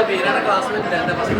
പേരാണ് ക്ലാസ്മേറ്റ് എൻ്റെ ഫസ്റ്റ്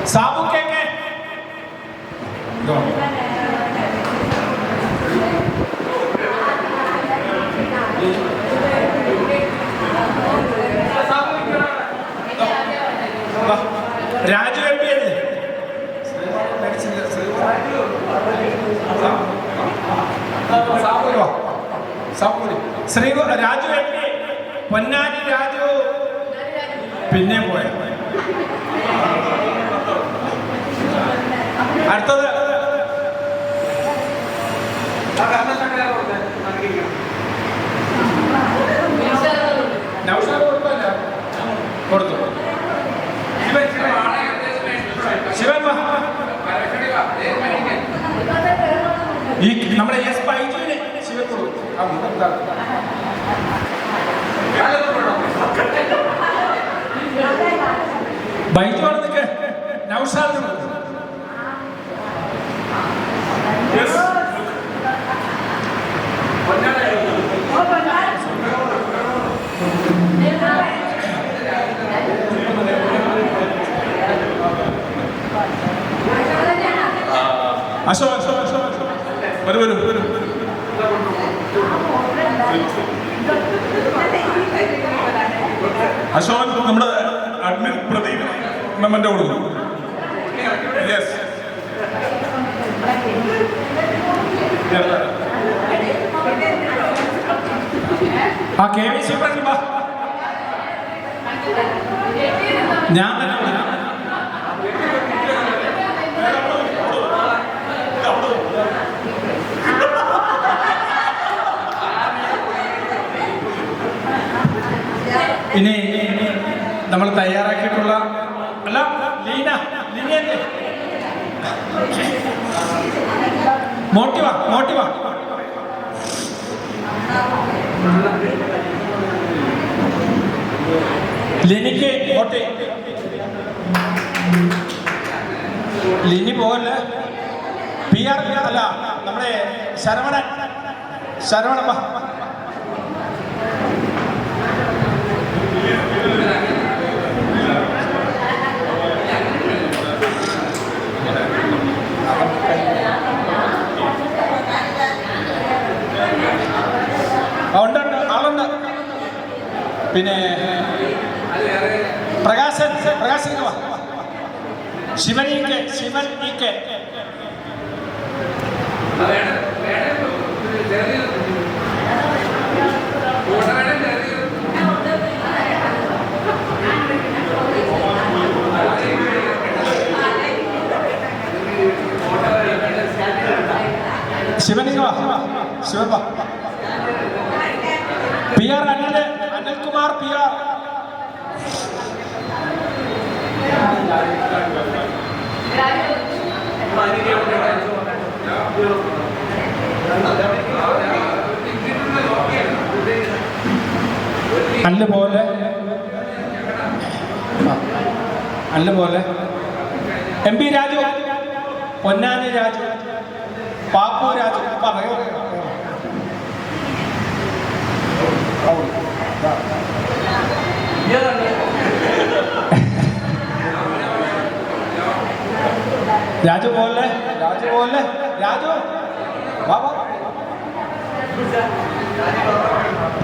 साबु के राजू एमपी श्री राजू एमपी പൊന്നാനി രാജു പിന്നെ പോയ അടുത്തത് കൊടുത്തു ശിവൻ ഈ നമ്മുടെ എസ് ബൈജുവിന് ശിവൻ കൊടുത്തു ബൈജുവാണെന്നൊക്കെ നൗഷാദിന് അശോക് വരും അശോകൻ നമ്മുടെ അഡ്മിൻ പ്രദീപ് മെമ്മന്റെ കൊടുക്കും. യെസ് ആ കെ വി സുബ്രഹ്മണ്യ ഞാൻ തന്നെ ഇനി നമ്മൾ തയ്യാറാക്കിയിട്ടുള്ള അല്ല ലീനയല്ലേ മോട്ടിവ ലിനിക്ക് മോട്ടി ലിനി പോകല്ല പി ആർ അല്ല നമ്മുടെ ശരവണ ആളുണ്ട്. പിന്നെ പ്രകാശൻ ശിവൻ ഈക്കെ Shivappa P R Anilkumar P R അല്ലുപോലെ എം പി രാജു, പൊന്നാനി രാജു, പാപ്പു രാജു. പറയോ രാജു പോലെ രാജു വാ വാ.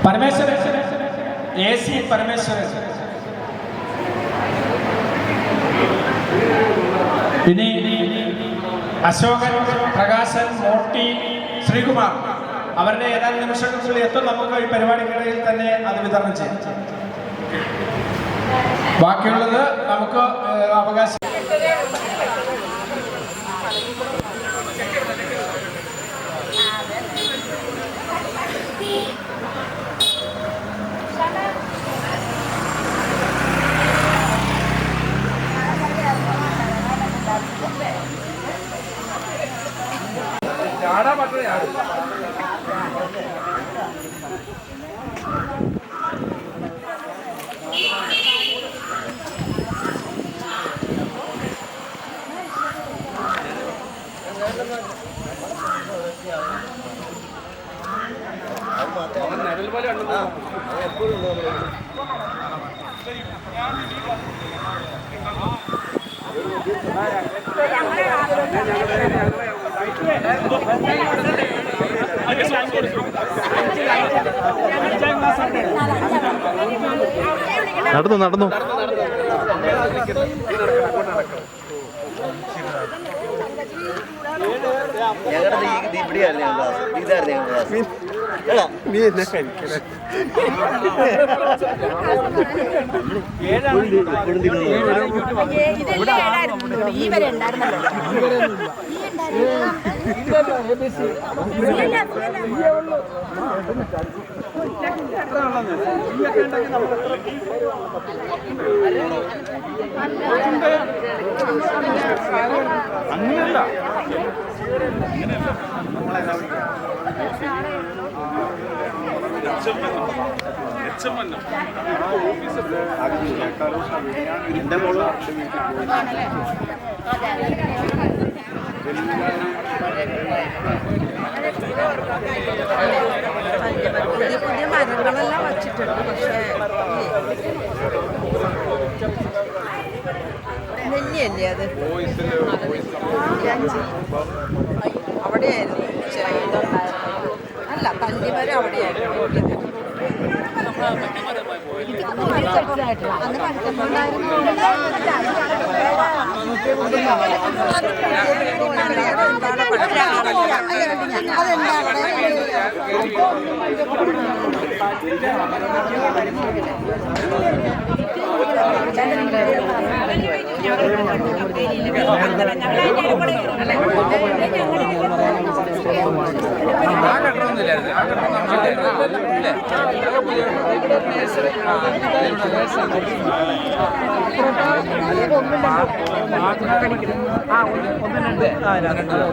പരമേശ്വരൻ AC പരമേശ്വരൻ. ഇനി അശോകൻ, പ്രകാശൻ, മോട്ടി, ശ്രീകുമാർ അവരുടെ ഏതാനും നിമിഷങ്ങൾക്കുള്ളിൽ എത്തും. നമുക്ക് ഈ പരിപാടിക്കിടയിൽ തന്നെ അത് വിതരണം ചെയ്യാം. ബാക്കിയുള്ളത് നമുക്ക് അവകാശം. നടന്നു ഞങ്ങളുടെ ഇവിടെയല്ലേ ഇതായിരുന്നു നീ എന്നെ കഴിക്കണേ അങ്ങനെയല്ല എന്റെ മോള് പുതിയ മരങ്ങളെല്ലാം വച്ചിട്ടുണ്ട്. പക്ഷേ നെല്ലിയല്ലേ അത് അവിടെയായിരുന്നു അല്ല തല്ലിമരം അവിടെയായിരുന്നു.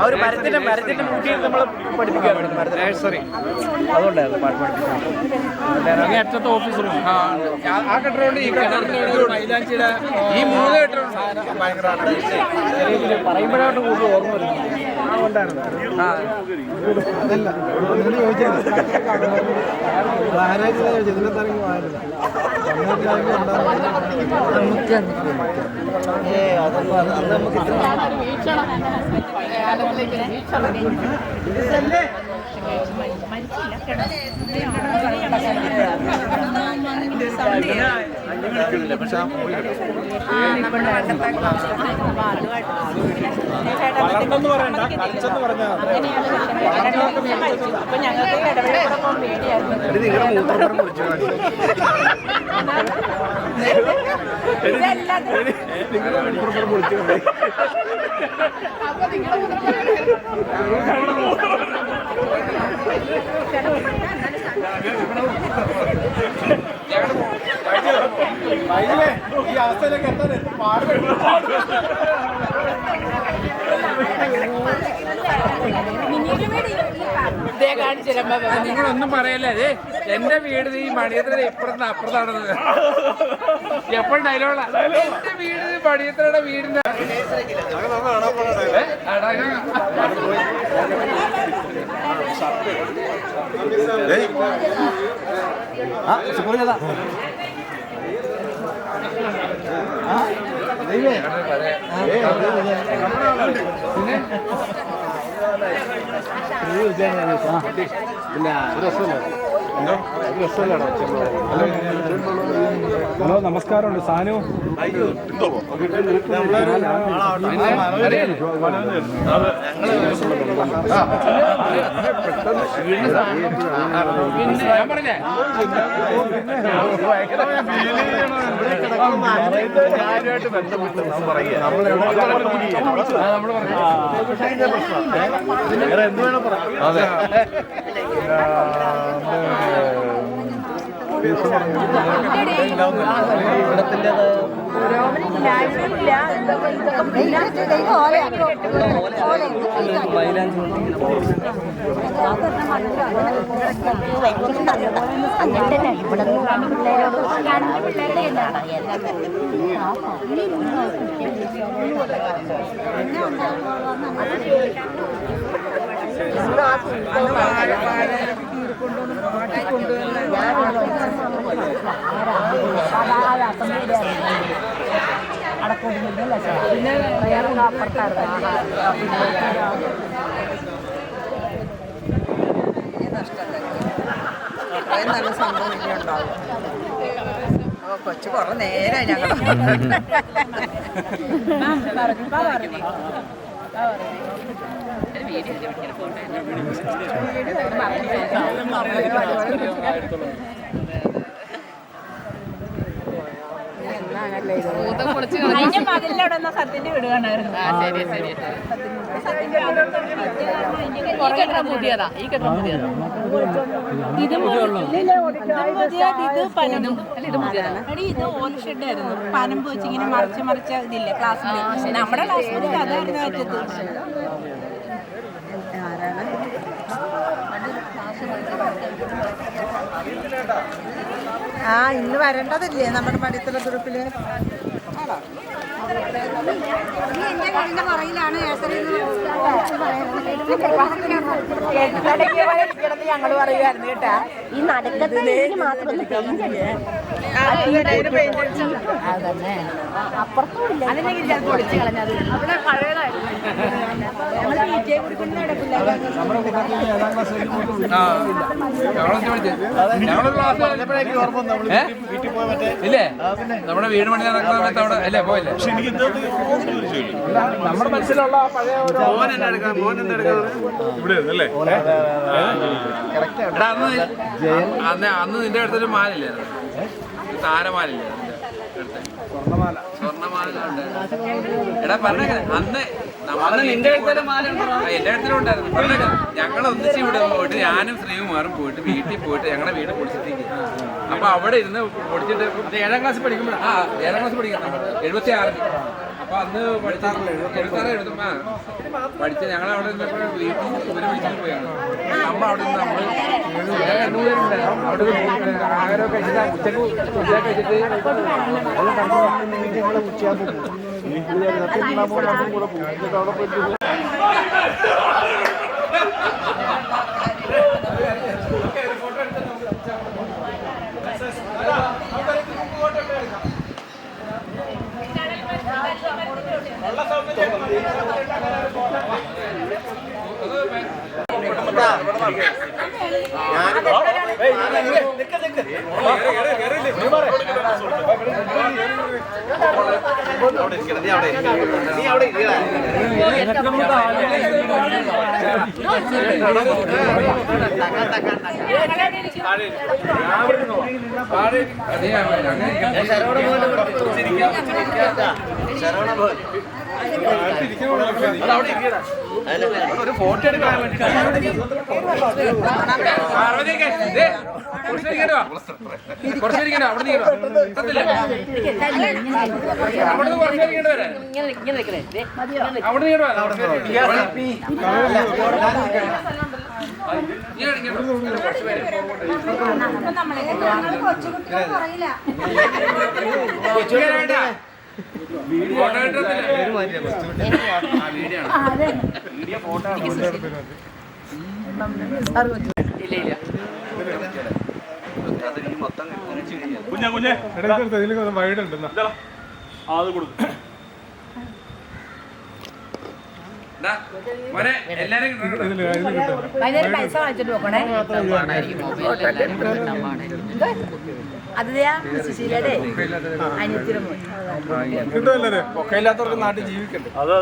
അവർ മരത്തിന്റെ മുട്ടിയിൽ നമ്മൾ പഠിപ്പിക്കാറുണ്ട് നഴ്സറി. അതുകൊണ്ടായിരുന്നു പാട്ട് പഠിപ്പിക്കുന്നത്. അറ്റത്തെ ഓഫീസിലും ആ കെട്ടിടമുണ്ട്. ഈ കെട്ടിടത്തിലുള്ള മൈലാഞ്ചിയുടെ ഈ 3 കെട്ടിടം പറയുമ്പോഴായിട്ട് കൂടുതൽ ഓർമ്മ വരുന്നു. ഉണ്ടായിരുന്നു വളർന്നെന്ന് പറയണ്ട, കളിച്ചെന്ന് പറഞ്ഞാൽ അപ്പൊ ഞങ്ങൾക്ക് ഇടവേളയോടൊപ്പം പേടിയായിരുന്നു. ഈ അവസ്ഥയിലേക്ക് എത്താൻ നിങ്ങളൊന്നും പറയല്ലേ. അതെ എന്റെ വീട് ഈ മണിയത്ര ഇപ്പുറത്ത് അപ്പുറത്താണെന്ന് എപ്പോഴും ഡയലോഗാ. എന്റെ വീട് മണിയത്രയുടെ വീടിന്റെ ഹലോ നമസ്കാരമുണ്ട് സാനു നല്ല സംഭവം ഇനി ഉണ്ടാവും. കൊച്ചു കുറെ നേരം ഞങ്ങൾ അതിന്റെ മതിലവിടെ സത്യന്റെ വിടുകയാണായിരുന്നു. പുതിയതാ ഈ കെട്ടം പുതിയതാ. ഇത് ഇത് ഓല ഷെഡായിരുന്നു. പനമ്പ് വെച്ച് ഇങ്ങനെ മറിച്ച ഇതില്ലേ ക്ലാസ്സിൽ. നമ്മുടെ ക്ലാസ്സിൽ അതായിരുന്നു ഏറ്റവും. ആ ഇന്ന് വരേണ്ടതില്ലേ നമ്മുടെ പഠിത്തല ഗ്രൂപ്പില്? എന്റെ വീടിന്റെ പുറകിലാണ് ഞങ്ങൾ പറയുമായിരുന്നു കേട്ടാ. ഈ നടുക്കത്തെ മാത്രം ഒന്ന് പെയിന്റ് അതന്നെ അപ്പുറത്തും അതിനെങ്കിൽ പൊളിച്ചു കളഞ്ഞത് അവിടെ പഴയതായിരുന്നു. ഇല്ലേ നമ്മുടെ വീട് പണി നടക്കുന്ന സമയത്ത് അവിടെ അല്ലേ പോയില്ലേ? നമ്മുടെ മനസ്സിലുള്ള പഴയ മോൻ എന്നെ എടുക്കാം, മോൻ എന്നെ എടുക്കാം. അന്ന് നിന്റെ അടുത്തൊരു മാലില്ലേ, താരമാലില്ലേ സ്വർണ്ണമാല എടാ പറഞ്ഞേക്ക. അന്ന് നിന്റെ അടുത്തൊരു മാല എന്റെ അടുത്തിലുണ്ടായിരുന്നു. പറഞ്ഞേക്ക ഞങ്ങൾ ഒന്നിച്ച് ഇവിടെ പോയിട്ട് ഞാനും ശ്രീകുമാറും പോയിട്ട് വീട്ടിൽ പോയിട്ട് ഞങ്ങളുടെ വീട് പൊടിച്ചിട്ടേക്ക്. അപ്പൊ അവിടെ ഇരുന്ന് പൊടിച്ചിട്ട് 7ാം ക്ലാസ്സിൽ പഠിക്കുമ്പോൾ 7ാം ക്ലാസ്സിൽ പഠിക്കാം 76. അപ്പൊ അന്ന് പഠിച്ച ഞങ്ങൾ അവിടെ നിന്നപ്പോൾ വീട്ടിൽ ഇവര് വിളിച്ചിട്ട് പോയാണ്. അമ്മ അവിടെ നിന്ന് നമ്മള് അവിടെ ആഹാരമൊക്കെ കഴിച്ചിട്ട് ഉച്ചക്ക് ഫുഡൊക്കെ കഴിച്ചിട്ട് ഒരു ഫോട്ടോ എടുക്കാൻ വേണ്ടി കുറച്ചിരിക്കണോ അവിടെ കുഞ്ഞെ വൈഡ് ഉണ്ട്. അത് കൊടുക്കും. വൈകുന്നേരം പൈസ വാങ്ങിച്ചിട്ട് നോക്കണേ. അത് സുശീലയുടെ അനിയത്തിയുടെ മോൻ. കിട്ടുമല്ലേ ഒക്കെ ഇല്ലാത്തവർക്ക് നാട്ടിൽ ജീവിക്കണ്ടേ. അതെ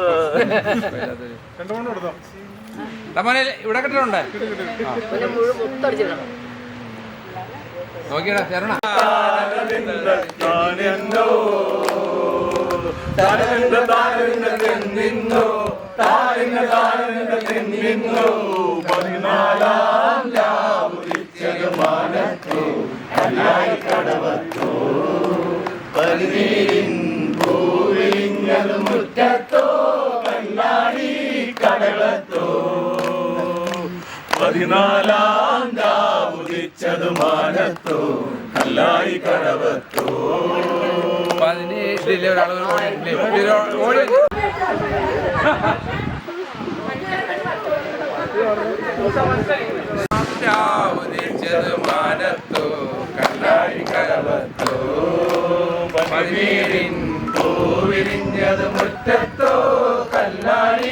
രണ്ടുകൊണ്ട് കൊടുത്തോ. ഇവിടെ കിട്ടണുണ്ടേ നോക്കിയടാ ചേരണ മുറ്റത്തോ കല്ലാടി കടലത്തോ 14 ഉദിച്ചത് മാനത്തോ കല്ലായി കടവത്തോ 17 ഒരാൾ ഓടി ഉദിച്ചത് മാനത്തോ കല്ലായി കടവത്തോ 17 പൂവിരിഞ്ഞത് മുറ്റത്തോ കല്ലാടി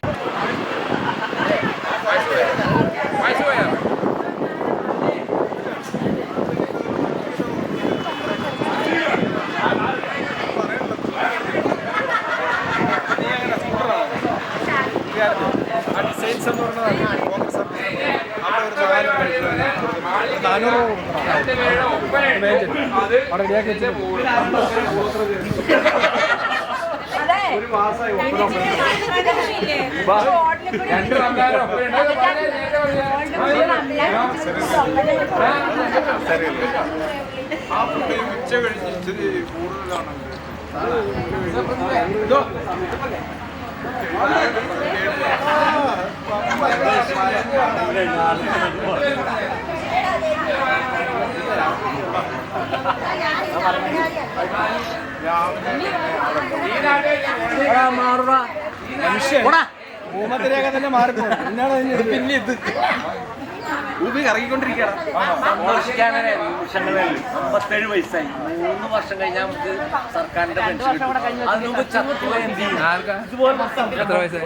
ഡിസൈൻസ് എന്ന് പറഞ്ഞാൽ കോൺഗ്രസ് ഒരു മാസമായി ആ പുള്ളി ഉച്ച കഴിഞ്ഞ് ഇച്ചിരി കൂടുതലാണെങ്കിൽ ഭൂമത്തിരേഖ തന്നെ മാറിപ്പോ പിന്നെ ഇത് ഭൂമി കറങ്ങിക്കൊണ്ടിരിക്കുകയാണ്. സന്തോഷിക്കാനേ നിമിഷങ്ങളിൽ 57 വയസ്സായി 3 വർഷം കഴിഞ്ഞാൽ നമുക്ക് സർക്കാരിന്റെ പെൻഷൻ അതിന് മുമ്പ് ചത്തുപോയ എന്ത് ചെയ്യും? ഇതുപോലെ എത്ര വയസ്സായി?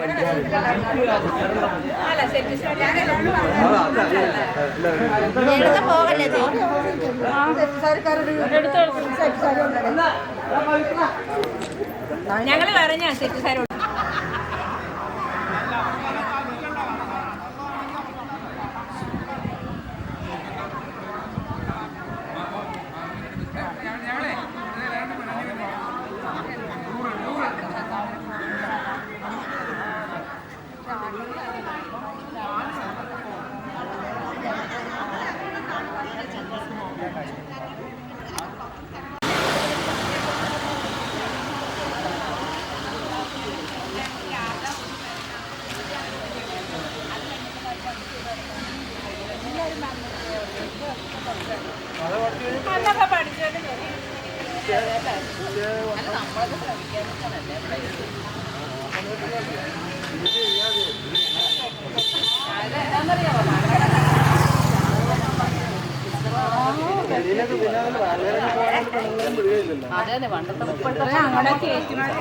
എടുത്ത് പോകല്ലേ ഞങ്ങള് പറഞ്ഞ സെറ്റ് സാരോട് അതൊക്കെ പഠിച്ചോണ്ട് നമ്മളൊക്കെ അതെ പണ്ടത്തെ ഞങ്ങളുടെ ചേച്ചിമാരെ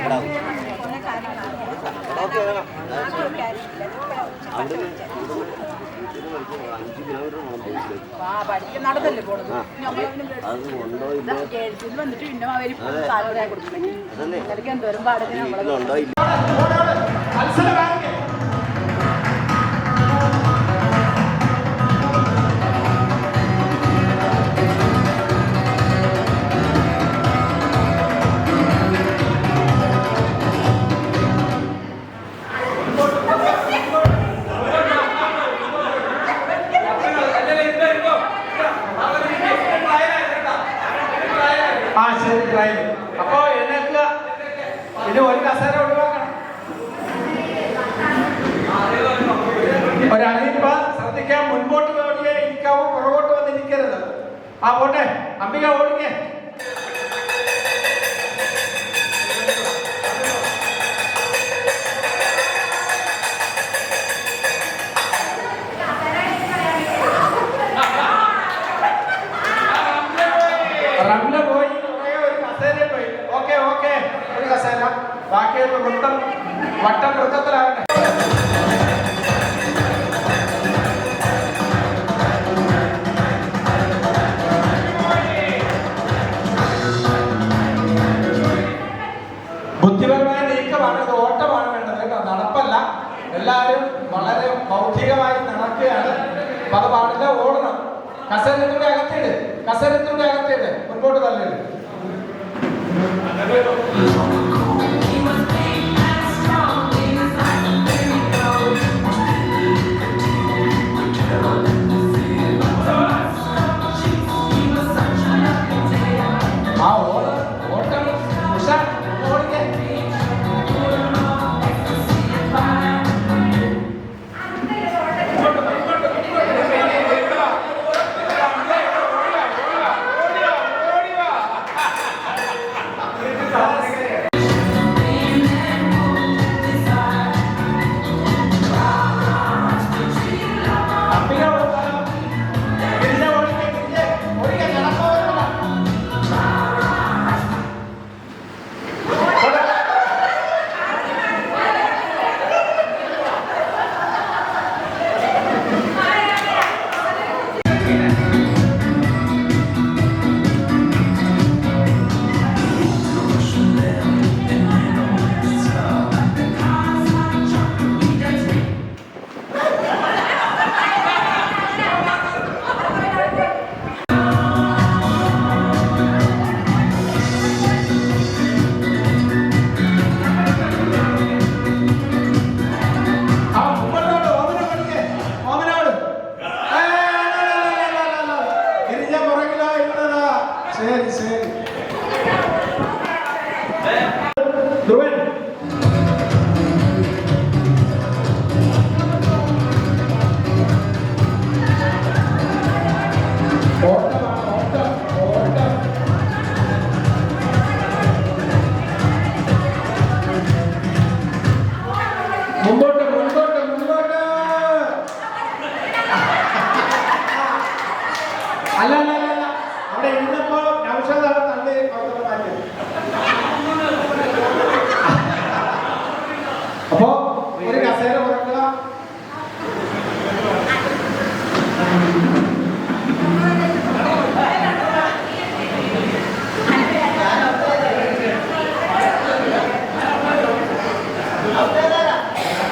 പഠിക്കാൻ നടന്നല്ലേ പോണത് വന്നിട്ട് പിന്നെ അവര് സാധനം കൊടുക്കും എന്തോരം പാടുന്നത് നമ്മളെ അപ്പോ എന്നേക്കുക ഇനി ഒരു കസേര ഒഴിവാക്കണം. ഒരറിയിപ്പ് ശ്രദ്ധിക്കാൻ, മുൻപോട്ട് നോക്കിയേ ഇരിക്കാവൂ, പുറകോട്ട് വന്നിരിക്കരുത്. ആ പോട്ടെ, അംബിക ഓടിക്കേ. റംല പോയി, ഒരു കസേര പോയി. ഓക്കെ ഒരു കസേര ബാക്കിയുള്ള വട്ടം വൃത്തത്തിലാകട്ടെ. ബുദ്ധിപരമായ നീക്കമാണ്, ഇത് ഓട്ടമാണ് വേണ്ടത് കേട്ടോ, നടപ്പല്ല. എല്ലാവരും വളരെ ബൗദ്ധികമായി നടക്കുകയാണ്. അപ്പൊ അത് പാടില്ല, ഓടണം. കസരത്തിന്റെ അകത്തിട്, മുൻപോട്ട് തള്ളിയിട്. ആ ഓട്ടം ഉഷാർ ഓടിക്കേ. ധ്രുവൻ മുമ്പോട്ട് അല്ല അവിടെ ഇരുന്നപ്പോ നൗഷാദാണ് തള്ളി മാറ്റി. അപ്പോ ഒരു കസേര കുറക്കുക.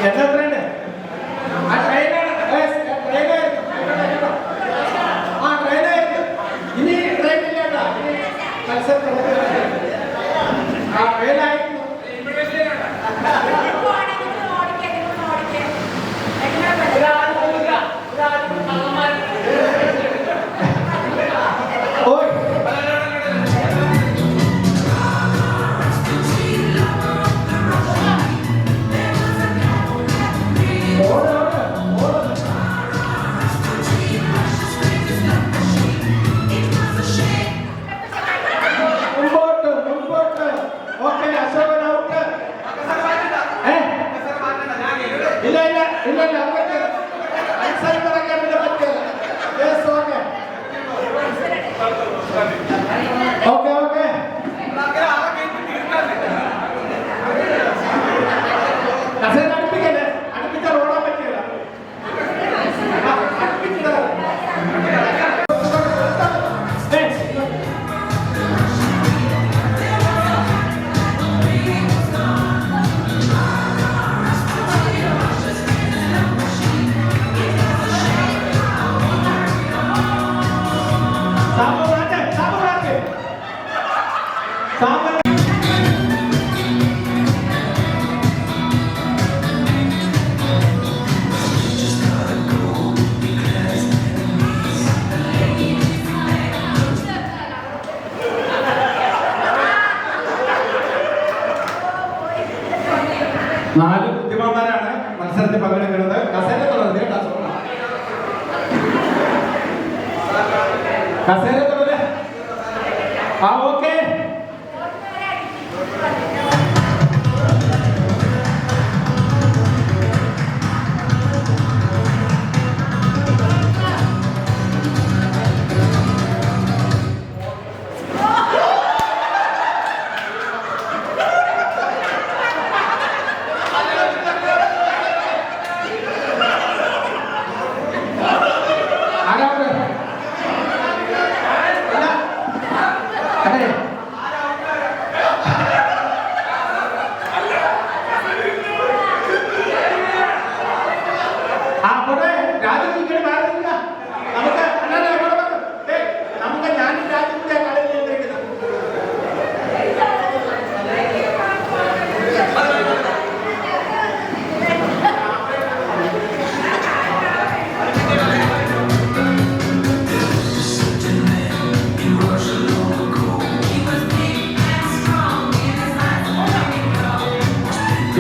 എന്താ ട്രെയിന്? ആ ട്രെയിനായിരുന്നു. ഇനി ട്രെയിൻ ഇല്ല, മത്സരം ആ ട്രെയിനായിരുന്നു. നാല് ബുദ്ധിമാന്മാരാണ് മത്സരത്തിൽ പങ്കെടുക്കുന്നത്. കസേര തുറന്നത് കസേര തുറന്നത്. ആ ഓക്കെ.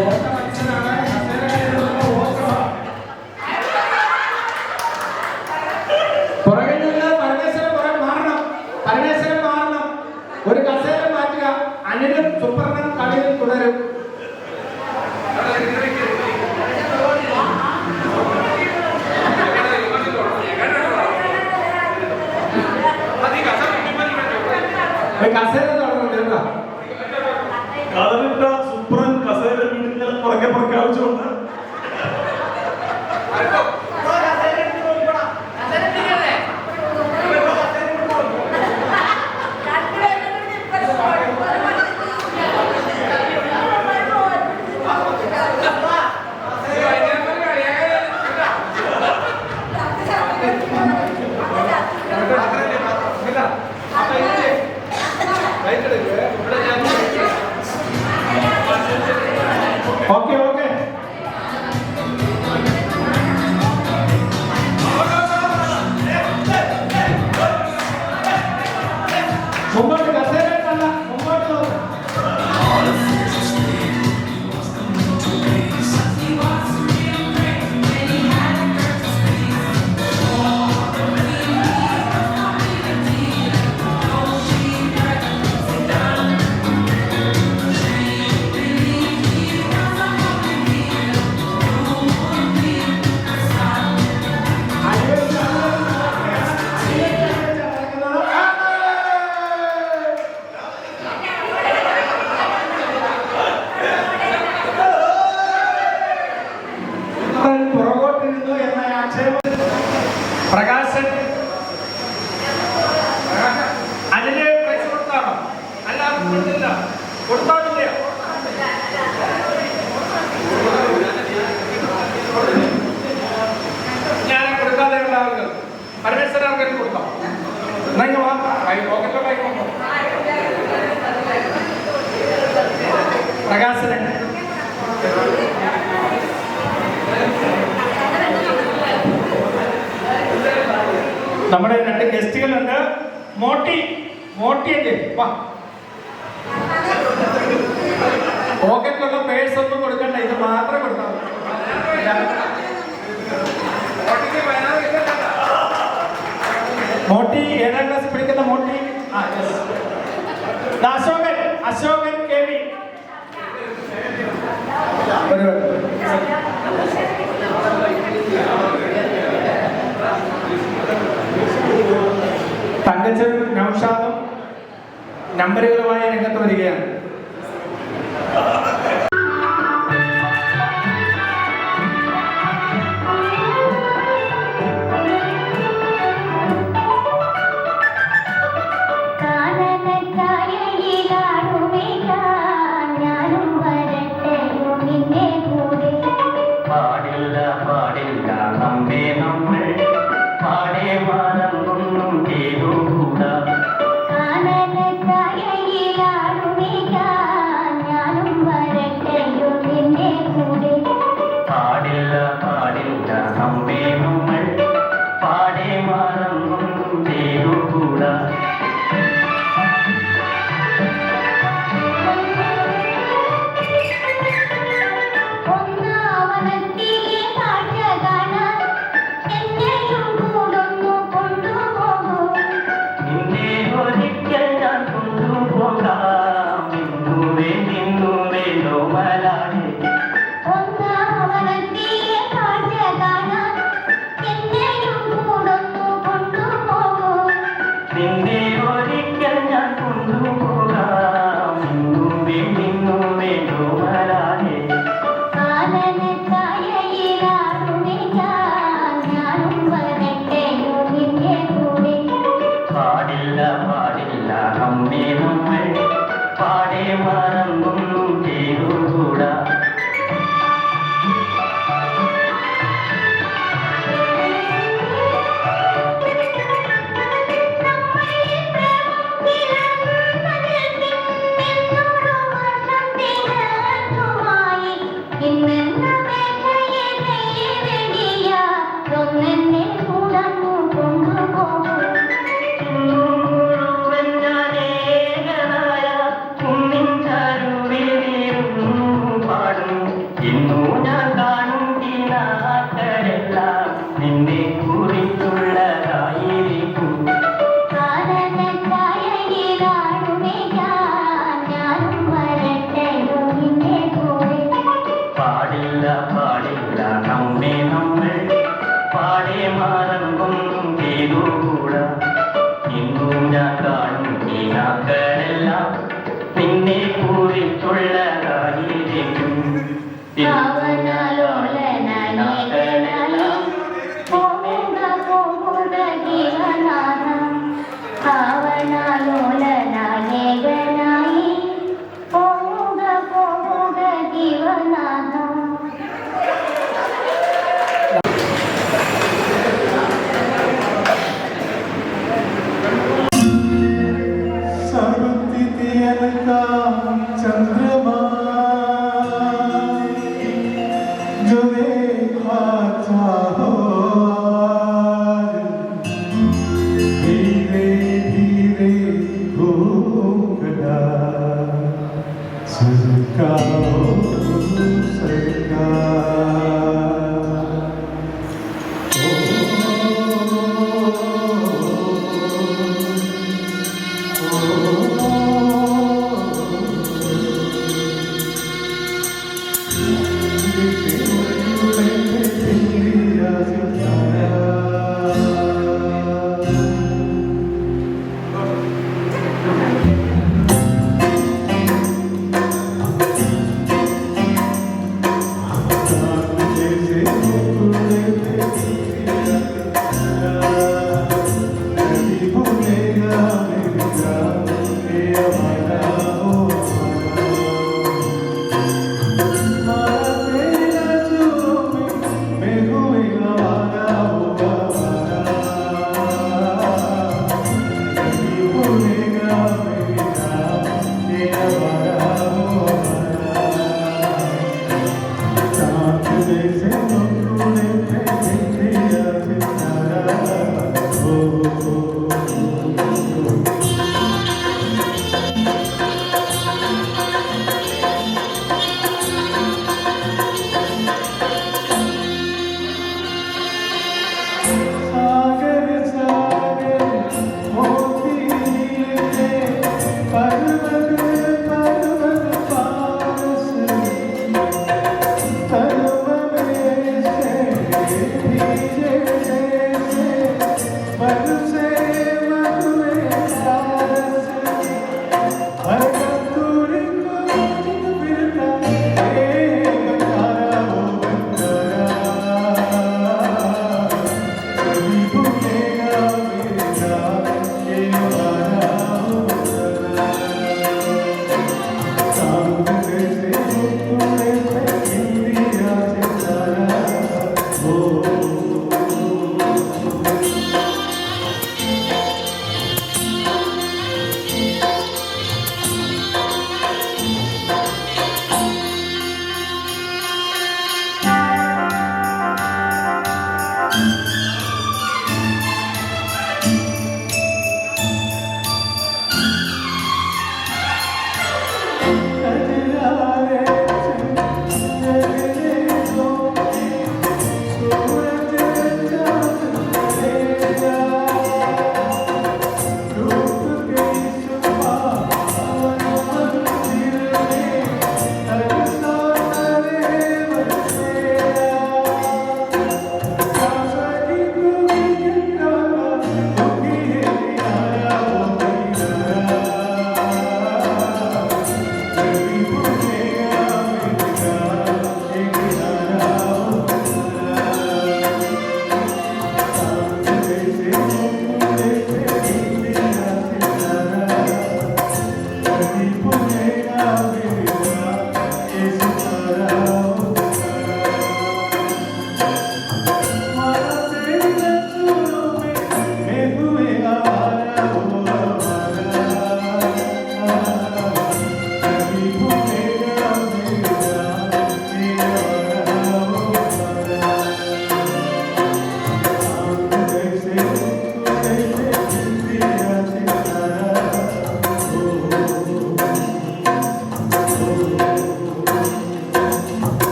ഓട്ട മത്സരമാണ്. കസേര കയറുന്ന ഓട്ടമാണ്. പുറകിൽ നിന്ന് പരമേശ്വരൻ മാറണം. പരമേശ്വരൻ മാറണം. ഒരു കസേര മാറ്റുക. അനിലും സുപ്രനും കളിയിൽ തുടരും. കസേര തുടങ്ങുന്നുണ്ട്. കാതലിട്ട സുപ്രൻ കസേര വീട്ടിൽ പുറകെ പ്രഖ്യാപിച്ചുകൊണ്ട് ഓക്കെ ഓക്കെ മുമ്പോട്ട് കസേര മുമ്പോട്ട് നോക്കാം. പുറകോട്ടിരുന്നു എന്ന ആക്ഷേപം. പ്രകാശൻ അതിന് പ്രൈസ് കൊടുത്താണോ? അല്ല കൊടുത്തില്ല. കൊടുത്താണില്ല. ഞാൻ കൊടുക്കാതെയുള്ള ആളുകൾ പരമേശ്വര ആൾക്കാർക്ക് കൊടുക്കാം. പ്രകാശന് നമ്മുടെ 2 ഗസ്റ്റുകളുണ്ട്. മോട്ടിയല്ലേ വാ. പോക്കറ്റിലുള്ള പേഴ്സ് ഒന്നും കൊടുക്കണ്ട, ഇത് മാത്രം കൊടുത്താൽ മോട്ടി. ഏഴാം ക്ലാസ് പഠിക്കുന്ന മോട്ടി. അശോകൻ KV. തങ്കച്ചനും നൗഷാദും നമ്പറുകളുമായി രംഗത്ത് വരികയാണ്.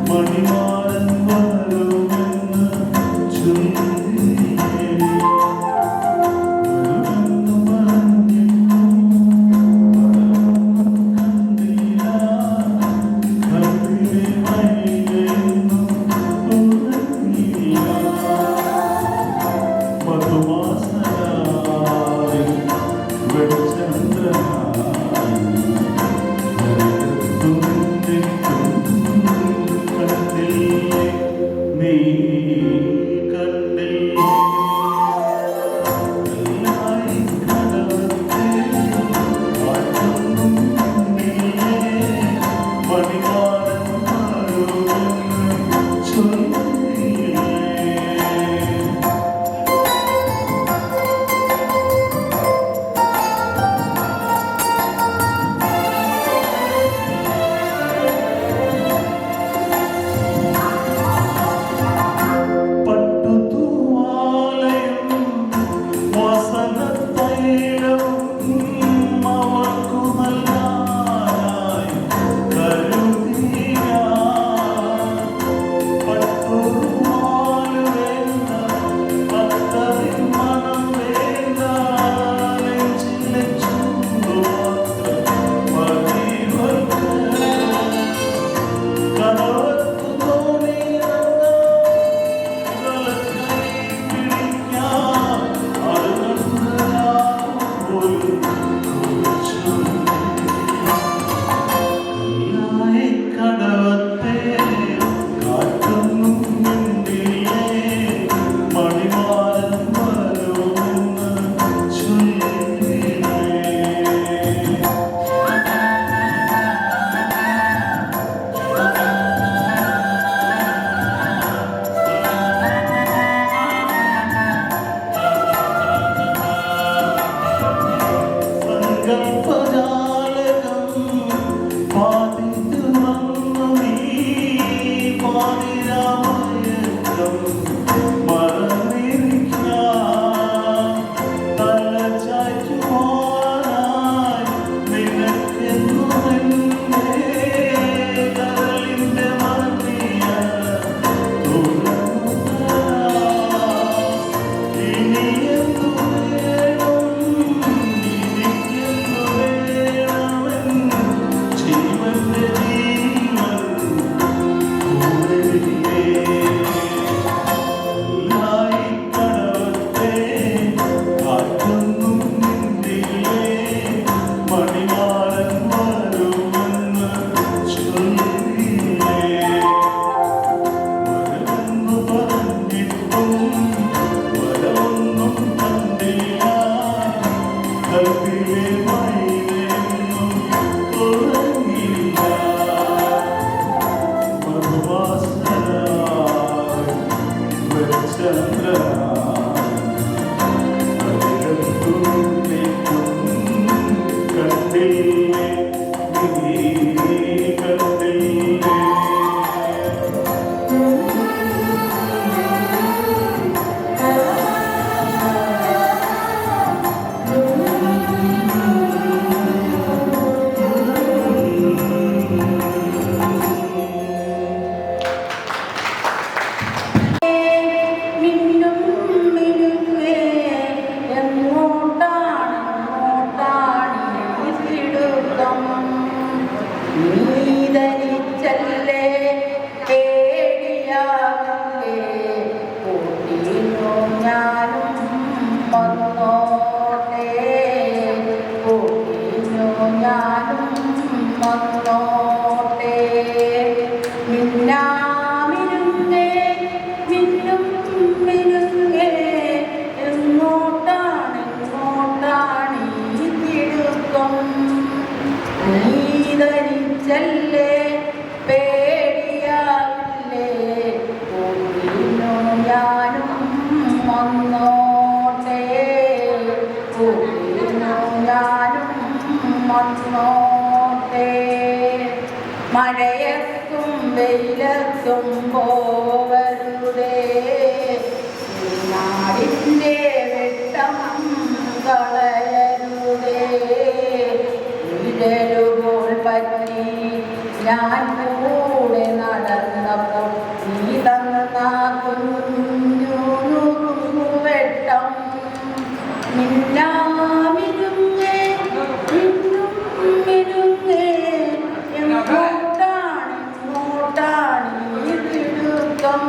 മണിമാറൻ മഴയത്തും വെയിലത്തും പോവരുതേ നാടിൻ്റെ വെട്ടം കളയരുതേ ഇടരുപോൾ പറ്റി ഞാൻ കൂടെ നടന്നപ്പോൾ നീ തന്ന കുഞ്ഞു വെട്ടം മിന്നാമിരുങ്ങേ മിന്നും മിരുങ്ങേ എങ്ങോട്ടാണ് ഈ തിടുക്കം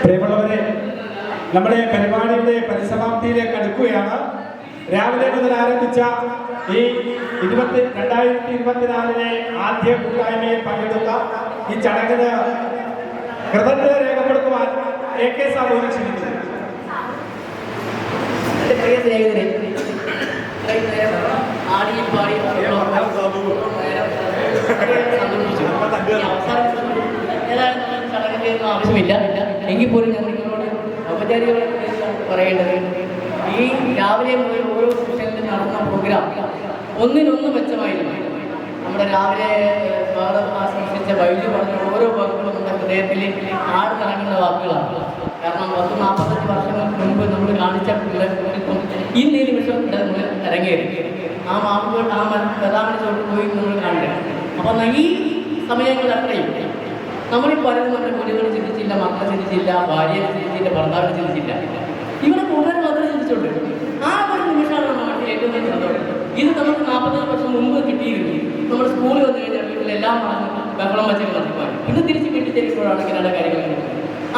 പ്രിയമുള്ളവരെ, നമ്മുടെ പരിപാടിയുടെ പരിസമാപ്തിയിലേക്ക് അടുക്കുകയാണ്. രാവിലെ മുതൽ ആരംഭിച്ച ഈ 2024 ആദ്യ കൂട്ടായ്മയിൽ പങ്കെടുത്ത ഈ ചടങ്ങിന് കൃതജ്ഞത രേഖപ്പെടുത്തുവാൻ AK സാബുവിനെ ക്ഷണിക്കുന്നു. പ്രിയ സ്നേഹിതരെ, ആടിയും പാടിയും ഏതായാലും ചടങ്ങിൻ്റെ ഒന്നും ആവശ്യമില്ല. എങ്കിൽ പോലും ഞാൻ നിങ്ങളോട് ഔപചാരികമായി പറയേണ്ടത്, ഈ രാവിലെ മുതൽ ഓരോ സെക്ഷനിലും നടന്ന പ്രോഗ്രാം ഒന്നിനൊന്ന് മെച്ചമായിരുന്നു. നമ്മുടെ രാവിലെ സ്വാഗതം ആശംസിച്ച വൈദ്യു പറഞ്ഞ ഓരോ വാക്കുകളും നമ്മുടെ ഹൃദയത്തിൽ ആഴ്ന്നിറങ്ങുന്ന വാക്കുകളാണ്. കാരണം 10-45 വർഷങ്ങൾക്ക് മുൻപ് നമ്മൾ കാണിച്ച പിള്ളേർക്കും ഇന്ന് ഈ നിമിഷം നമ്മൾ ഇറങ്ങിയത് ആ വാക്കുകൾ ആ പ്രധാന ചോട്ട് പോയി നമ്മൾ കാണുക. അപ്പം ഈ സമയങ്ങളിൽ അത്രയും നമ്മളീ പലരും നമ്മുടെ കുഞ്ഞുങ്ങൾ ചിന്തിച്ചില്ല, മക്കളെ ചിന്തിച്ചില്ല, ഭാര്യയെ ചിന്തിച്ചില്ല, ഭർത്താവിനെ ചിന്തിച്ചില്ല. ഇവിടെ കൂടുതൽ മാത്രമേ ചിന്തിച്ചുള്ളൂ. ആ ഒരു നിമിഷമാണ് നമ്മുടെ ഏറ്റവും വലിയ സന്തോഷം. ഇത് നമുക്ക് 45 വർഷം മുമ്പ് കിട്ടിയിരുന്നു. നമ്മൾ സ്കൂളിൽ വന്നു കഴിഞ്ഞാൽ വീട്ടിലെല്ലാം ബഹളം വച്ചൊക്കെ നടത്തുവാൻ ഇന്ന് തിരിച്ച് വീട്ടിൽ ചെല്ലുമ്പോഴാണ് ഇങ്ങനെയുള്ള കാര്യങ്ങൾ.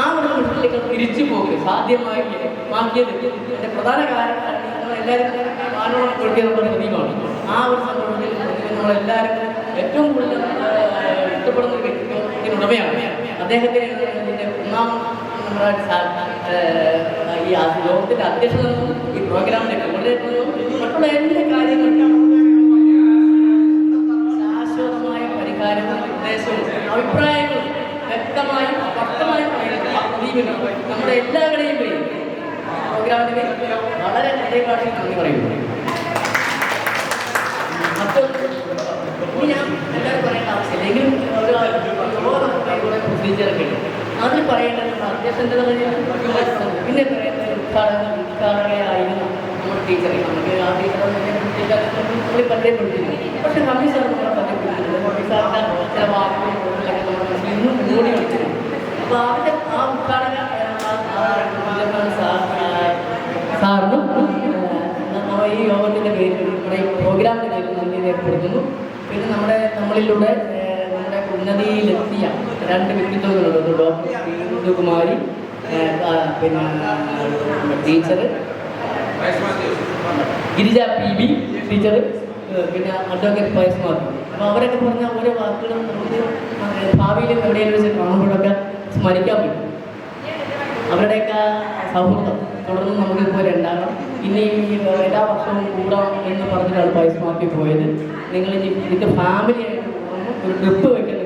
ആ ഒരു നിമിഷത്തിലേക്ക് തിരിച്ചു പോകുക സാധ്യമാക്കിയത് എൻ്റെ പ്രധാന കാരണം നമ്മളെല്ലാവരും മാനവ കൊടുക്കിയ നമ്മുടെ പ്രതീകമാണ്. ആ ഒരു സന്തോഷത്തിൽ നമ്മളെല്ലാവരും ഏറ്റവും കൂടുതൽ ഇഷ്ടപ്പെടുന്ന ഒരു വ്യക്തിത്വത്തിനുടമയാണ് അദ്ദേഹത്തിന്. ഇതിൻ്റെ ഒന്നാം നമ്മുടെ ഈ ലോകത്തിൻ്റെ അധ്യക്ഷത ഈ പ്രോഗ്രാമിലേക്ക് മറ്റുള്ള എല്ലാ കാര്യങ്ങൾക്കും ശാശ്വതമായ പരിഹാരവും നിർദ്ദേശവും അഭിപ്രായങ്ങളും വ്യക്തമായും വ്യക്തമായും നമ്മുടെ എല്ലാവരുടെയും പേര് പ്രോഗ്രാമിന് വളരെ ഹൃദയഭാഷയിൽ നന്ദി പറയുന്നു. അപ്പോൾ ഇനി ഞാൻ എല്ലാവരും പറയേണ്ട ആവശ്യമില്ല. എങ്കിലും ഒരു പ്രൊസീജിയറൊക്കെ ഉണ്ട്. അതിൽ പറയേണ്ടത് അധ്യക്ഷൻ്റെ പിന്നെ പറയേണ്ടത് ഉദ്ഘാടകയായിരുന്നു നമ്മുടെ ടീച്ചറെ. നമുക്ക് ആ ടീച്ചറെ നമ്മൾ പരിചയപ്പെടുത്തിയിരുന്നു. പക്ഷെ ഹമി സാർ നമ്മളെ പരിചയപ്പെടുത്തിയിരുന്നു. ഹമി സാറിൻ്റെ ചില വാക്കുകളും നമ്മുടെ മനസ്സിൽ ഇന്നും ഓടി കളിച്ചിരുന്നു. അപ്പോൾ അതിൻ്റെ ആ ഉദ്ഘാടക സാറിനും ഈ യോഗത്തിൻ്റെ പേരിൽ നമ്മുടെ ഈ പ്രോഗ്രാമിൻ്റെ പേരിൽ നന്ദി രേഖപ്പെടുത്തുന്നു. പിന്നെ നമ്മളിലൂടെ നമ്മുടെ ഉന്നതിയിലെത്തിയ 2 വ്യക്തിത്വങ്ങളുണ്ട്. ഡോക്ടർ ഇന്ദുകുമാരി, പിന്നെ ടീച്ചർ ഗിരിജ PB ടീച്ചർ, പിന്നെ അഡ്വക്കേറ്റ് പയസ്മാതി. അപ്പോൾ അവരൊക്കെ പറഞ്ഞ ഓരോ വാക്കുകളും നമുക്ക് ഭാവിയിലും എവിടെയെങ്കിലും വെച്ച് കാണുമ്പോഴൊക്കെ സ്മരിക്കാൻ പറ്റും. അവരുടെയൊക്കെ സൗഹൃദം തുടർന്ന് നമുക്കിതുപോലെ ഉണ്ടാകണം. ഇനി എല്ലാ വർഷവും കൂടാം എന്ന് പറഞ്ഞിട്ടാണ് പയസ്മാക്കി പോയത്. നിങ്ങൾ ഇനി ഇതിൻ്റെ ഫാമിലിയായിട്ട് ഒരു ട്രിപ്പ് വയ്ക്കുന്നത്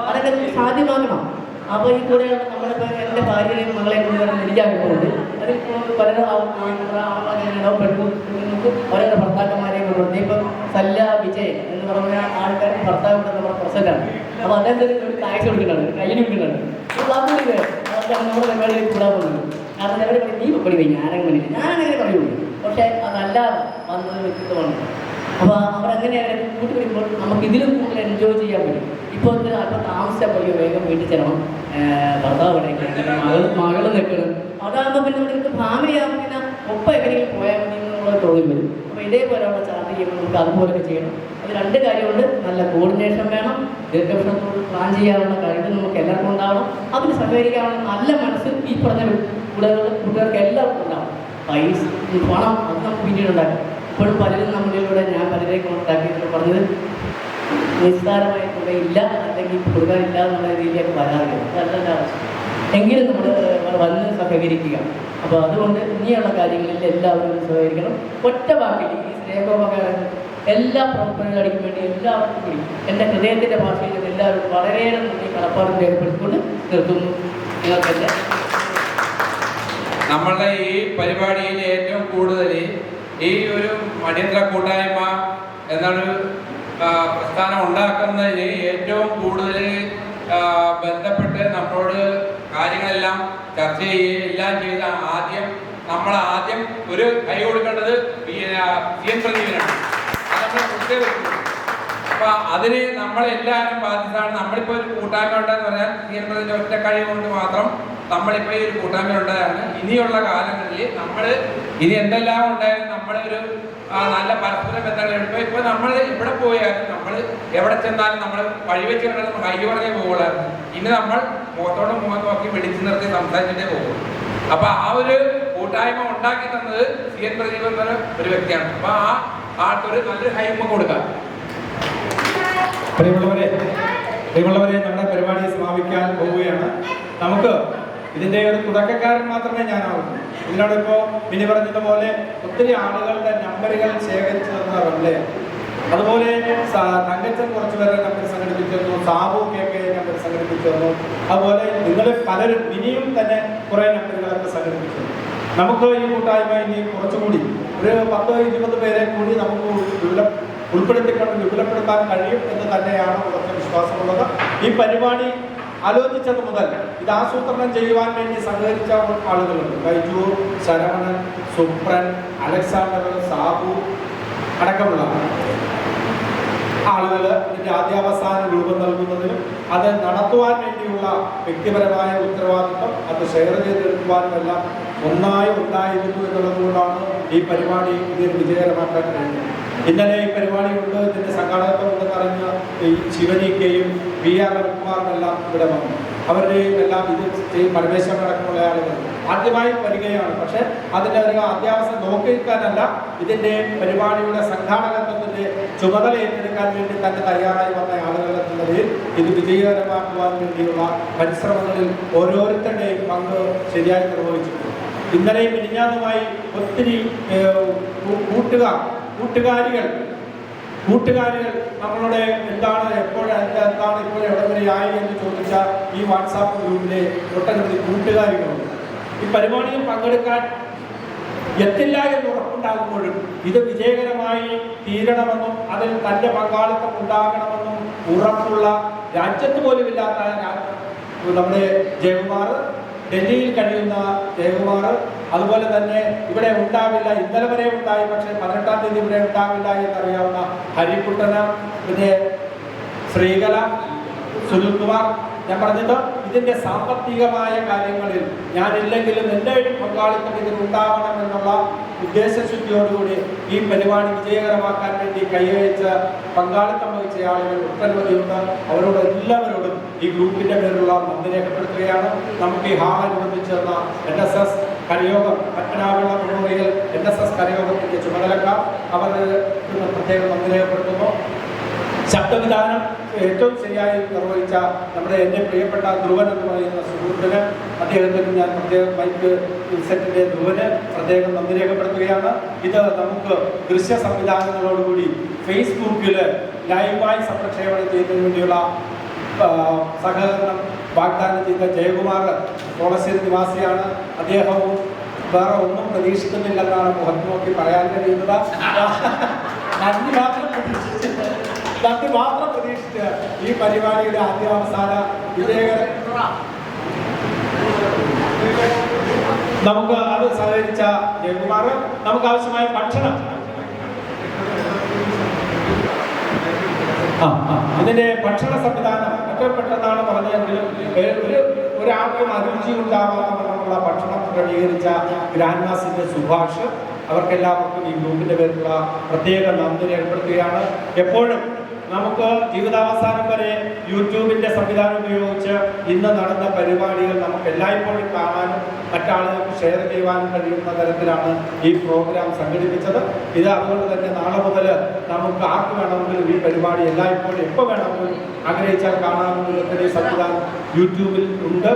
അതൊക്കെ അതൊക്കെ സാധ്യമാക്കണം. അപ്പോൾ ഈ കൂടെ നമ്മളിപ്പോൾ എൻ്റെ ഭാര്യയും മകളെ കൊണ്ടുവരാൻ എനിക്കാക്കുന്നുണ്ട്. അതിപ്പോൾ പലരും പെണ്ണുങ്ങൾക്ക് ഓരോരോ ഭർത്താക്കന്മാരെയും കൊണ്ടുണ്ട്. ഇപ്പം സല്ല വിജയൻ എന്ന് പറഞ്ഞ ആൾക്കാർ ഭർത്താവ് നമ്മുടെ പ്രസൻ്റാണ്. അപ്പോൾ അദ്ദേഹത്തിന് ഒരു കാഴ്ച കൊടുക്കുന്നുണ്ട്, കയ്യിൽ കൊടുക്കുന്നുണ്ട്. അതൊക്കെയാണ് നമ്മുടെ പരിപാടിയിൽ കൂടാൻ പോകുന്നത്. കാരണം അവർ പറയും നീ പടി പോയി ഞാനങ്ങനെ പറയുള്ളൂ. പക്ഷേ അതല്ല വന്നത് വ്യക്തിത്വമാണ്. അപ്പോൾ അവരങ്ങനെ അവരെ കൂട്ടി വരുമ്പോൾ നമുക്ക് ഇതിലും കൂടുതൽ എൻജോയ് ചെയ്യാൻ പറ്റും. ഇപ്പോൾ അല്പം താമസിച്ചാൽ പോയി വേഗം വീട്ടിൽ ചെല്ലണം, ഭർത്താവ് മകൾ നിൽക്കണം. അതാകുമ്പോൾ പിന്നെ നമുക്ക് ഫാമിലി ആകുമ്പോൾ പിന്നെ ഒപ്പം എങ്ങനെയും പോയാൽ മതി എന്നുള്ള തോന്നി വരും. അപ്പോൾ ഇതേപോലെയുള്ള ചാർട്ട് ചെയ്യുമ്പോൾ നമുക്ക് അതുപോലെയൊക്കെ ചെയ്യണം. അത് രണ്ട് കാര്യമുണ്ട്, നല്ല കോർഡിനേഷൻ വേണം, ദീർഘവീക്ഷണത്തോട് പ്ലാൻ ചെയ്യാനുള്ള കഴിവ് നമുക്ക് എല്ലാവർക്കും ഉണ്ടാവണം. അതിന് സഹകരിക്കാനുള്ള നല്ല മനസ്സ് ഈ പറഞ്ഞ കുട്ടികൾക്ക് എല്ലാവർക്കും ഉണ്ടാവും. പൈസ പണം അത് നമുക്ക് പിന്നീട് ഉണ്ടാക്കും. ഇപ്പോഴും പലരും നമ്മളിലൂടെ ഞാൻ പലരെ കോണ്ടാക്ട് പറഞ്ഞത് നിസ്സാരമായ തുക ഇല്ല, അല്ലെങ്കിൽ കൊടുക്കാനില്ല എന്നുള്ള രീതിയിലേക്ക് വരാറില്ല. അതല്ല ആവശ്യം. എങ്കിലും നമ്മൾ വന്ന് സഹകരിക്കുക. അപ്പോൾ അതുകൊണ്ട് ഇനിയുള്ള കാര്യങ്ങളിൽ എല്ലാവരും സഹകരിക്കണം. ഒറ്റ വാക്കിൽ ഈ സ്നേഹോപകാരം എല്ലാ പ്രവർത്തനങ്ങൾക്കും വേണ്ടി എല്ലാവർക്കും കൂടി എൻ്റെ ഹൃദയത്തിൻ്റെ ഭാഷയിൽ എല്ലാവരും വളരെയേറെ നന്ദി കടപ്പാടും രേഖപ്പെടുത്തിക്കൊണ്ട് നിർത്തുന്നു. നിങ്ങൾക്കെല്ലാം നമ്മളുടെ ഈ പരിപാടിയിൽ ഏറ്റവും കൂടുതൽ ഈ ഒരു അടിയന്തര കൂട്ടായ്മ എന്നൊരു പ്രസ്ഥാനം ഉണ്ടാക്കുന്നതിന് ഏറ്റവും കൂടുതൽ ബന്ധപ്പെട്ട് നമ്മളോട് കാര്യങ്ങളെല്ലാം ചർച്ച ചെയ്യുകയും എല്ലാം ചെയ്ത നമ്മൾ ആദ്യം ഒരു കൈ കൊടുക്കേണ്ടത് CN പ്രദീപിനാണ്. അത് നമ്മൾ പ്രത്യേകം. അപ്പൊ അതിന് നമ്മളെല്ലാവരും ബാധ്യതയാണ്. നമ്മളിപ്പോൾ ഒരു കൂട്ടായ്മ ഉണ്ടെന്ന് പറഞ്ഞാൽ CN പ്രദീപിന്റെ ഒറ്റ കഴിവ് കൊണ്ട് മാത്രം നമ്മളിപ്പോൾ ഈ ഒരു കൂട്ടായ്മ ഉണ്ടായാണ്. ഇനിയുള്ള കാലങ്ങളിൽ നമ്മൾ ഇനി എന്തെല്ലാം ഉണ്ടായാലും നമ്മളൊരു നല്ല പരസ്പര ബന്ധങ്ങൾ എടുക്കുക. ഇപ്പൊ നമ്മൾ ഇവിടെ പോയാലും നമ്മൾ എവിടെ ചെന്നാലും നമ്മൾ വഴിവെച്ച് കണ്ടാൽ നമ്മൾ കൈ പറഞ്ഞേ പോകുള്ളായിരുന്നു. ഇനി നമ്മൾ മുഖത്തോട് മുഖം നോക്കി പിടിച്ചു നിർത്തി സംസാരിച്ചിട്ടേ പോകുള്ളൂ. അപ്പൊ ആ ഒരു കൂട്ടായ്മ ഉണ്ടാക്കി തന്നത് CN പ്രദീപ് എന്ന ഒരു വ്യക്തിയാണ്. അപ്പൊ ആ ആൾക്കൊരു നല്ലൊരു ഹൈമ കൊടുക്കാം. പ്രിയമുള്ളവരെ നമ്മുടെ പരിപാടി സമാപിക്കാൻ പോവുകയാണ്. നമുക്ക് ഇതിൻ്റെ ഒരു തുടക്കക്കാരൻ മാത്രമേ ഞാനാവുള്ളൂ. ഇതിനോടിപ്പോൾ മിനി പറഞ്ഞതുപോലെ ഒത്തിരി ആളുകളുടെ നമ്പറുകൾ ശേഖരിച്ചു തന്നവരല്ലേ. അതുപോലെ തങ്കച്ചൻ കുറച്ച് പേരെ നമ്പർ സംഘടിപ്പിച്ചു തന്നു, സാബു KK നമ്പർ സംഘടിപ്പിച്ചു തന്നു. അതുപോലെ നിങ്ങൾ പലരും ഇനിയും തന്നെ കുറേ നമ്പറുകളൊക്കെ സംഘടിപ്പിച്ചു. നമുക്ക് ഈ കൂട്ടായ്മ ഇനി കുറച്ചുകൂടി ഒരു 10-20 പേരെ കൂടി നമുക്ക് ഉൾപ്പെടുത്തിക്കൊണ്ട് വിപുലപ്പെടുത്താൻ കഴിയും എന്ന് തന്നെയാണ് ഉറച്ച വിശ്വാസമുള്ളത്. ഈ പരിപാടി ആലോചിച്ചത് മുതൽ ഇത് ആസൂത്രണം ചെയ്യുവാൻ വേണ്ടി സഹകരിച്ച ആളുകളുണ്ട്. ബൈജു, ശരവണൻ, സുപ്രൻ, അലക്സാണ്ടർ, സാബു അടക്കമുള്ള ആളുകൾ ഇതിൻ്റെ ആദ്യാവസാന രൂപം നൽകുന്നതിനും അത് നടത്തുവാൻ വേണ്ടിയുള്ള വ്യക്തിപരമായ ഉത്തരവാദിത്വം അത് ഷെയർ ചെയ്തെടുക്കുവാനും എല്ലാം ഒന്നായി ഉണ്ടായിരുന്നു എന്നുള്ളതുകൊണ്ടാണ് ഈ പരിപാടി ഇതിന് വിജയകരമാക്കാൻ കഴിയുന്നത്. ഇന്നലെ ഈ പരിപാടി കൊണ്ട് ഇതിൻ്റെ സംഘാടകത്വം ഉണ്ടെന്ന് അറിഞ്ഞ ഈ ശിവനിക്കയും VR രവികുമാറിനെല്ലാം ഇവിടെ വന്നു. അവരുടെയും എല്ലാം ഇത് പരമേശ്വരൻ അടക്കമുള്ള ആളുകൾ ആദ്യമായി വരികയാണ്. പക്ഷെ അതിൻ്റെ ഒരു അത്യാവശ്യം നോക്കിയിരിക്കാനല്ല, ഇതിൻ്റെ പരിപാടിയുടെ സംഘാടകത്വത്തിൻ്റെ ചുമതല ഏറ്റെടുക്കാൻ വേണ്ടി തന്നെ തയ്യാറായി വന്ന ആളുകൾ എന്ന നിലയിൽ ഇത് വിജയകരമാക്കുവാൻ വേണ്ടിയുള്ള പരിശ്രമങ്ങളിൽ ഓരോരുത്തരുടെയും പങ്ക് ശരിയായി നിർവഹിച്ചിട്ടുണ്ട്. ഇന്നലെയും മിനിഞ്ഞാന്നുമായി ഒത്തിരി കൂട്ടുകാരികൾ നമ്മളുടെ എന്താണ് ഇപ്പോൾ എവിടെ വരെ ആയി എന്ന് ചോദിച്ച ഈ വാട്സാപ്പ് ഗ്രൂപ്പിലെ ഒട്ടനവധി കൂട്ടുകാരികളുണ്ട്. ഈ പരിപാടിയിൽ പങ്കെടുക്കാൻ എത്തില്ല എന്ന് ഉറപ്പുണ്ടാകുമ്പോഴും ഇത് വിജയകരമായി തീരണമെന്നും അതിൽ തൻ്റെ പങ്കാളിത്തം ഉണ്ടാകണമെന്നും ഉറപ്പുള്ള രാജ്യത്ത് പോലും ഇല്ലാത്ത നമ്മുടെ ജയകുമാർ, ഡൽഹിയിൽ കഴിയുന്ന ജയകുമാർ, അതുപോലെ തന്നെ ഇവിടെ ഉണ്ടാവില്ല, ഇന്നലെ വരെ ഉണ്ടായി പക്ഷേ 18-ാം തീയതി ഇവിടെ ഉണ്ടാവില്ല എന്നറിയാവുന്ന ഹരിക്കുട്ടന, പിന്നെ ശ്രീകല, സുനിൽകുമാർ. ഞാൻ പറഞ്ഞത് ഇതിൻ്റെ സാമ്പത്തികമായ കാര്യങ്ങളിൽ ഞാനില്ലെങ്കിലും എൻ്റെ പങ്കാളിത്തം ഇതിനുണ്ടാവണം എന്നുള്ള ഉദ്ദേശശുദ്ധിയോടുകൂടി ഈ പരിപാടി വിജയകരമാക്കാൻ വേണ്ടി കൈവച്ച പങ്കാളിത്തം വഹിച്ച ആളുകൾ ഒട്ടനവധിയുണ്ട്. അവരോട് എല്ലാവരോടും ഈ ഗ്രൂപ്പിൻ്റെ പേരിലുള്ള നന്ദി രേഖപ്പെടുത്തുകയാണ്. നമുക്ക് ഈ ഹാളനുബന്ധിച്ചേർന്ന NSS കരയോഗം പത്തനാപുരം മെമ്മോറിയൽ NSS കരയോഗത്തിൻ്റെ ചുമതലക്കാർ അവർക്ക് പ്രത്യേകം നന്ദി രേഖപ്പെടുത്തുന്നു. ശബ്ദവിധാനം ഏറ്റവും ശരിയായി നിർവഹിച്ച നമ്മുടെ എൻ്റെ പ്രിയപ്പെട്ട ധ്രുവൻ എന്ന് പറയുന്ന സുഹൃത്തിന്, അദ്ദേഹത്തിന് ഞാൻ പ്രത്യേകം മൈക്ക് സെറ്റിൻ്റെ ധ്രുവന് പ്രത്യേകം നന്ദി രേഖപ്പെടുത്തുകയാണ്. ഇത് നമുക്ക് ദൃശ്യ സംവിധാനങ്ങളോടുകൂടി ഫേസ്ബുക്കിൽ ലൈവായി സംപ്രക്ഷേപണം ചെയ്യുന്നതിന് വേണ്ടിയുള്ള സഹകരണം വാഗ്ദാനം ചെയ്ത ജയകുമാർ കോളശ്ശേരി നിവാസിയാണ്. അദ്ദേഹവും വേറെ ഒന്നും പ്രതീക്ഷിക്കുന്നില്ലെന്നാണ് മുഖത്ത് നോക്കി പറയാൻ കഴിയുന്നത്. നന്ദി മാത്രം പ്രതീക്ഷിച്ച് ഈ പരിപാടിയുടെ ആദ്യാവസാന വിജയകര നമുക്ക് അത് സഹകരിച്ച ജയകുമാർ, നമുക്ക് ആവശ്യമായ ഭക്ഷണം ഇതിന്റെ ഭക്ഷണ സംവിധാനം ഒക്കെ പെട്ടെന്നാണ് പറഞ്ഞെങ്കിലും ഒരാൾക്കും അരുചി ഉണ്ടാവാനുള്ള ഭക്ഷണം ക്രമീകരിച്ച ഗ്രാൻഡ് മാസ്റ്റർ സുഭാഷ്, അവർക്കെല്ലാവർക്കും ഈ ഗ്രൂപ്പിന്റെ പേരിലുള്ള പ്രത്യേക നന്ദി രേഖപ്പെടുത്തുകയാണ്. എപ്പോഴും നമുക്ക് ജീവിതാവസാനം വരെ യൂട്യൂബിന്റെ സംവിധാനം ഉപയോഗിച്ച് ഇന്ന് നടന്ന പരിപാടികൾ നമുക്ക് എല്ലായ്പ്പോഴും കാണാനും മറ്റാളുകൾക്ക് ഷെയർ ചെയ്യുവാനും കഴിയുന്ന തരത്തിലാണ് ഈ പ്രോഗ്രാം സംഘടിപ്പിച്ചത്. ഇത് അതുകൊണ്ട് തന്നെ നാളെ മുതൽ നമുക്ക് ആർക്ക് വേണമെങ്കിലും ഈ പരിപാടി എല്ലായ്പ്പോഴും എപ്പോൾ വേണമെങ്കിലും ആഗ്രഹിച്ചാൽ കാണാനുള്ള സംവിധാനം യൂട്യൂബിൽ ഉണ്ട്.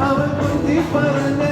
അവർ